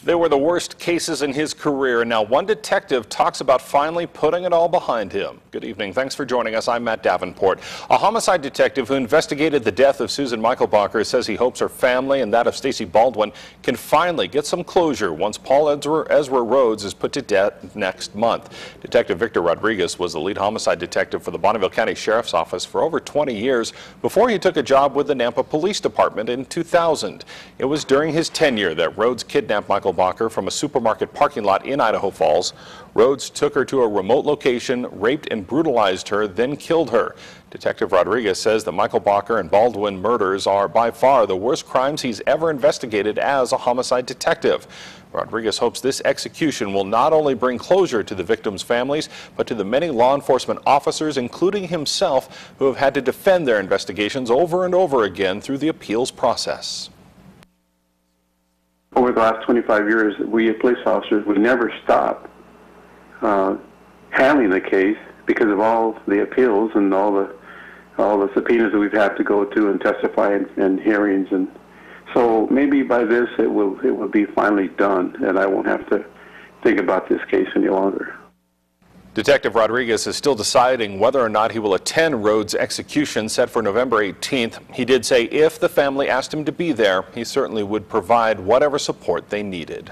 They were the worst cases in his career, and now one detective talks about finally putting it all behind him. Good evening. Thanks for joining us. I'm Matt Davenport. A homicide detective who investigated the death of Susan Michelbacher says he hopes her family and that of Stacy Baldwin can finally get some closure once Paul Ezra Rhoades is put to death next month. Detective Victor Rodriguez was the lead homicide detective for the Bonneville County Sheriff's Office for over 20 years before he took a job with the Nampa Police Department in 2000. It was during his tenure that Rhoades kidnapped Michelbacher from a supermarket parking lot in Idaho Falls. Rhoades took her to a remote location, raped and brutalized her, then killed her. Detective Rodriguez says the Michelbacher and Baldwin murders are by far the worst crimes he's ever investigated as a homicide detective. Rodriguez hopes this execution will not only bring closure to the victims' families, but to the many law enforcement officers, including himself, who have had to defend their investigations over and over again through the appeals process. Over the last 25 years, we as police officers, we never stop handling the case because of all the appeals and all the subpoenas that we've had to go to and testify in hearings. And so maybe by this it will be finally done, and I won't have to think about this case any longer. Detective Rodriguez is still deciding whether or not he will attend Rhoades' execution set for November 18th. He did say if the family asked him to be there, he certainly would provide whatever support they needed.